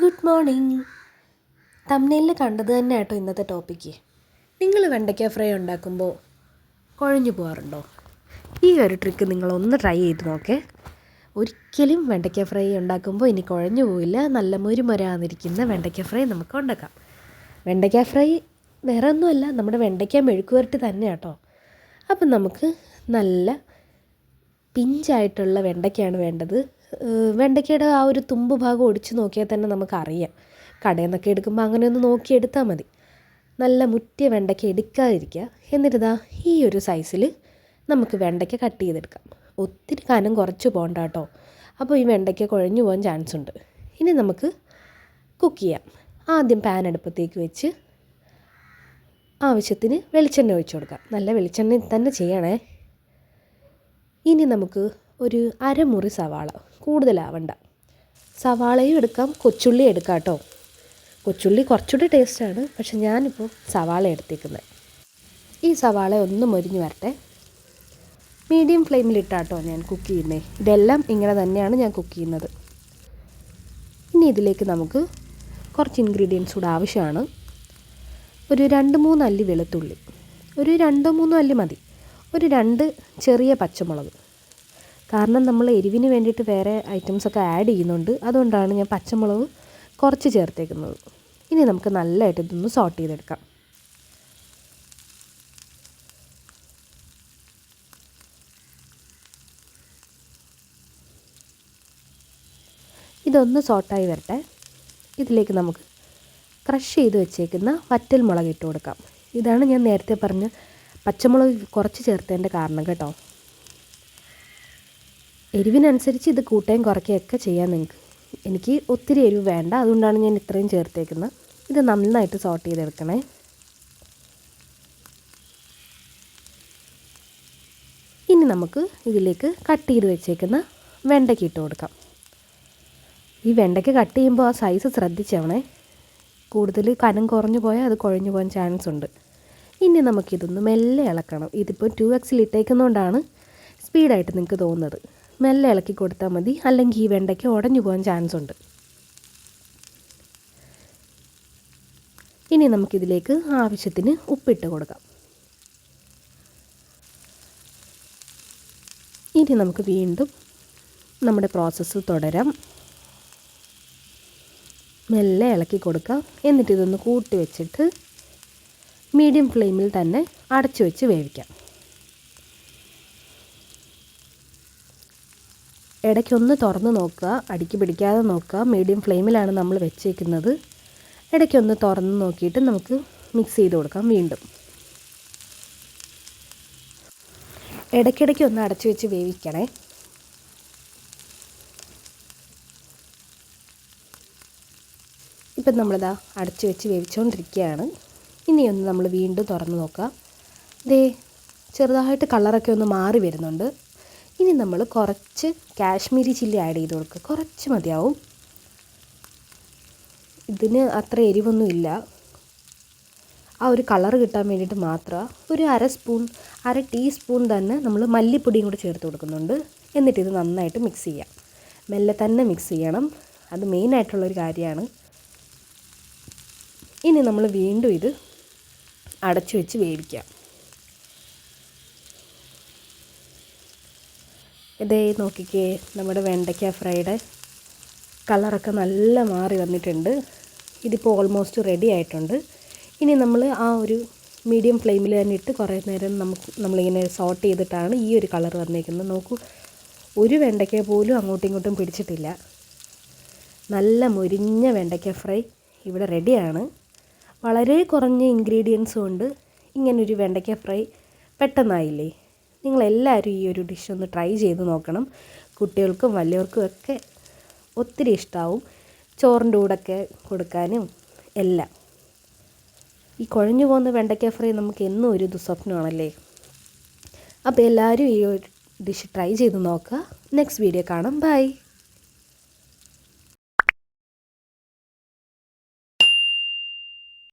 Good morning. തംബ്നെയിലിൽ കണ്ടത് തന്നെ കേട്ടോ ഇന്നത്തെ ടോപ്പിക്ക്. നിങ്ങൾ വെണ്ടയ്ക്ക ഫ്രൈ ഉണ്ടാക്കുമ്പോൾ കുഴഞ്ഞു പോകാറുണ്ടോ? ഈ ഒരു ട്രിക്ക് നിങ്ങളൊന്ന് ട്രൈ ചെയ്ത് നോക്കേ. ഒരിക്കലും വെണ്ടയ്ക്ക ഫ്രൈ ഉണ്ടാക്കുമ്പോൾ ഇനി കുഴഞ്ഞു പോയില്ല. നല്ല മുരുമുരാന്നിരിക്കുന്ന വെണ്ടയ്ക്ക ഫ്രൈ നമുക്ക് ഉണ്ടാക്കാം. വെണ്ടയ്ക്ക ഫ്രൈ വേറെ ഒന്നുമല്ല, നമ്മുടെ വെണ്ടയ്ക്ക മെഴുക്കുവരട്ടി തന്നെ കേട്ടോ. അപ്പം നമുക്ക് നല്ല പിഞ്ചായിട്ടുള്ള വെണ്ടയ്ക്കയാണ് വേണ്ടത്. വെണ്ടയ്ക്കയുടെ ആ ഒരു തുമ്പ് ഭാഗം ഒടിച്ച് നോക്കിയാൽ തന്നെ നമുക്കറിയാം. കടയിൽ നിന്നൊക്കെ എടുക്കുമ്പോൾ അങ്ങനെ ഒന്ന് നോക്കിയെടുത്താൽ മതി. നല്ല മുറ്റിയ വെണ്ടയ്ക്ക എടുക്കാതിരിക്കുക. എന്നിട്ടിതാ ഈ ഒരു സൈസിൽ നമുക്ക് വെണ്ടയ്ക്ക കട്ട് ചെയ്തെടുക്കാം. ഒത്തിരി കനം കുറച്ച് പോകണ്ട കേട്ടോ, അപ്പോൾ ഈ വെണ്ടയ്ക്ക കുഴഞ്ഞു പോകാൻ ചാൻസ് ഉണ്ട്. ഇനി നമുക്ക് കുക്ക് ചെയ്യാം. ആദ്യം പാൻ അടുപ്പത്തേക്ക് വെച്ച് ആവശ്യത്തിന് വെളിച്ചെണ്ണ ഒഴിച്ച് കൊടുക്കാം. നല്ല വെളിച്ചെണ്ണ തന്നെ ചെയ്യണേ. ഇനി നമുക്ക് ഒരു അരമുറി സവാള, കൂടുതലാവണ്ട, സവാളയും എടുക്കാം, കൊച്ചുള്ളി എടുക്കാം കേട്ടോ. കൊച്ചുള്ളി കുറച്ചുകൂടി ടേസ്റ്റാണ്, പക്ഷെ ഞാനിപ്പോൾ സവാള എടുത്തേക്കുന്നത്. ഈ സവാള ഒന്ന് മൊരിഞ്ഞ് വരട്ടെ. മീഡിയം ഫ്ലെയിമിലിട്ടാട്ടോ ഞാൻ കുക്ക് ചെയ്യുന്നത്. ഇതെല്ലാം ഇങ്ങനെ തന്നെയാണ് ഞാൻ കുക്ക് ചെയ്യുന്നത്. ഇനി ഇതിലേക്ക് നമുക്ക് കുറച്ച് ഇൻഗ്രീഡിയൻസ് കൂടെ ആവശ്യമാണ്. ഒരു 2-3 അല്ലി വെളുത്തുള്ളി, ഒരു 2-3 അല്ലി മതി. ഒരു 2 ചെറിയ പച്ചമുളക്. കാരണം നമ്മൾ എരിവിന് വേണ്ടിയിട്ട് വേറെ ഐറ്റംസൊക്കെ ആഡ് ചെയ്യുന്നുണ്ട്, അതുകൊണ്ടാണ് ഞാൻ പച്ചമുളക് കുറച്ച് ചേർത്തേക്കുന്നത്. ഇനി നമുക്ക് നല്ലതായിട്ട് ഇതൊന്ന് സോട്ട് ചെയ്തെടുക്കാം. ഇതൊന്ന് സോട്ടായി വരട്ടെ. ഇതിലേക്ക് നമുക്ക് ക്രഷ് ചെയ്ത് വെച്ചേക്കുന്ന വറ്റൽ മുളക് ഇട്ട് കൊടുക്കാം. ഇതാണ് ഞാൻ നേരത്തെ പറഞ്ഞ പച്ചമുളക് കുറച്ച് ചേർത്തതിൻ്റെ കാരണം കേട്ടോ. എരിവിനനുസരിച്ച് ഇത് കൂട്ടുകയും കുറയ്ക്കുകയൊക്കെ ചെയ്യാം നിങ്ങൾക്ക്. എനിക്ക് ഒത്തിരി എരിവ് വേണ്ട, അതുകൊണ്ടാണ് ഞാൻ ഇത്രയും ചേർത്തേക്കുന്നത്. ഇത് നന്നായിട്ട് സോട്ട് ചെയ്തെടുക്കണേ. ഇനി നമുക്ക് ഇതിലേക്ക് കട്ട് ചെയ്ത് വെച്ചേക്കുന്ന വെണ്ടയ്ക്ക ഇട്ട് കൊടുക്കാം. ഈ വെണ്ടയ്ക്ക കട്ട് ചെയ്യുമ്പോൾ ആ സൈസ് ശ്രദ്ധിച്ചവണേ. കൂടുതൽ കനം കുറഞ്ഞു പോയാൽ അത് കുഴഞ്ഞു പോകാൻ ചാൻസ് ഉണ്ട്. ഇനി നമുക്കിതൊന്ന് മെല്ലെ ഇളക്കണം. ഇതിപ്പോൾ 2x ഇട്ടേക്കുന്നതുകൊണ്ടാണ് സ്പീഡായിട്ട് നിങ്ങൾക്ക് തോന്നുന്നത്. മെല്ലെ ഇളക്കി കൊടുത്താൽ മതി, അല്ലെങ്കിൽ ഈ വെണ്ടയ്ക്ക ഉടഞ്ഞു പോകാൻ ചാൻസ് ഉണ്ട്. ഇനി നമുക്കിതിലേക്ക് ആവശ്യത്തിന് ഉപ്പിട്ട് കൊടുക്കാം. ഇനി നമുക്ക് വീണ്ടും നമ്മുടെ പ്രോസസ്സ് തുടരാം. മെല്ലെ ഇളക്കി കൊടുക്കാം. എന്നിട്ട് ഇതൊന്ന് കൂട്ടി വെച്ചിട്ട് മീഡിയം ഫ്ലെയിമിൽ തന്നെ അടച്ചു വെച്ച് വേവിക്കാം. ഇടയ്ക്കൊന്ന് തുറന്ന് നോക്കുക, അടിക്ക് പിടിക്കാതെ നോക്കുക. മീഡിയം ഫ്ലെയിമിലാണ് നമ്മൾ വെച്ചേക്കുന്നത്. ഇടയ്ക്കൊന്ന് തുറന്ന് നോക്കിയിട്ട് നമുക്ക് മിക്സ് ചെയ്ത് കൊടുക്കാം. വീണ്ടും ഇടയ്ക്കിടയ്ക്ക് ഒന്ന് അടച്ചു വെച്ച് വേവിക്കണേ. ഇപ്പം നമ്മളിതാ അടച്ചു വെച്ച് വേവിച്ചുകൊണ്ടിരിക്കുകയാണ്. ഇനിയൊന്ന് നമ്മൾ വീണ്ടും തുറന്ന് നോക്കാം. ദേ ചെറുതായിട്ട് കളറൊക്കെ ഒന്ന് മാറി വരുന്നുണ്ട്. ഇനി നമ്മൾ കുറച്ച് കാശ്മീരി ചില്ലി ആഡ് ചെയ്ത് കൊടുക്കുക. കുറച്ച് മതിയാവും. ഇതിന് അത്ര എരിവൊന്നും ഇല്ല, ആ ഒരു കളർ കിട്ടാൻ വേണ്ടിയിട്ട് മാത്രമാണ്. ഒരു അര ടീസ്പൂൺ തന്നെ നമ്മൾ മല്ലിപ്പൊടിയും കൂടി ചേർത്ത് കൊടുക്കുന്നുണ്ട്. എന്നിട്ടിത് നന്നായിട്ട് മിക്സ് ചെയ്യാം. മെല്ലെ തന്നെ മിക്സ് ചെയ്യണം, അത് മെയിനായിട്ടുള്ളൊരു കാര്യമാണ്. ഇനി നമ്മൾ വീണ്ടും ഇത് അടച്ചു വെച്ച് വേവിക്കാം. ഇതേ നോക്കിക്കേ, നമ്മുടെ വെണ്ടയ്ക്ക ഫ്രൈയുടെ കളറൊക്കെ നല്ല മാറി വന്നിട്ടുണ്ട്. ഇതിപ്പോൾ ഓൾമോസ്റ്റ് റെഡി ആയിട്ടുണ്ട്. ഇനി നമ്മൾ ആ ഒരു മീഡിയം ഫ്ലെയിമിൽ തന്നെ ഇട്ട് കുറേ നേരം നമ്മളിങ്ങനെ സോട്ട് ചെയ്തിട്ടാണ് ഈ ഒരു കളർ വന്നേക്കുന്നത്. നോക്കൂ, ഒരു വെണ്ടയ്ക്ക പോലും അങ്ങോട്ടും ഇങ്ങോട്ടും പിടിച്ചിട്ടില്ല. നല്ല മുരിഞ്ഞ വെണ്ടയ്ക്ക ഫ്രൈ ഇവിടെ റെഡിയാണ്. വളരെ കുറഞ്ഞ ഇൻഗ്രീഡിയൻസ് കൊണ്ട് ഇങ്ങനൊരു വെണ്ടയ്ക്ക ഫ്രൈ പെട്ടെന്നായില്ലേ. നിങ്ങളെല്ലാവരും ഈ ഒരു ഡിഷ് ഒന്ന് ട്രൈ ചെയ്ത് നോക്കണം. കുട്ടികൾക്കും വലിയവർക്കും ഒക്കെ ഒത്തിരി ഇഷ്ടമാവും. ചോറിൻ്റെ കൂടെയൊക്കെ കൊടുക്കാനും എല്ലാം. ഈ കുഴഞ്ഞു പോകുന്ന വെണ്ടയ്ക്ക ഫ്രൈ നമുക്ക് എന്നും ഒരു ദുസ്വപ്നമാണല്ലേ. അപ്പോൾ എല്ലാവരും ഈ ഒരു ഡിഷ് ട്രൈ ചെയ്ത് നോക്കുക. നെക്സ്റ്റ് വീഡിയോ കാണാം. ബൈ.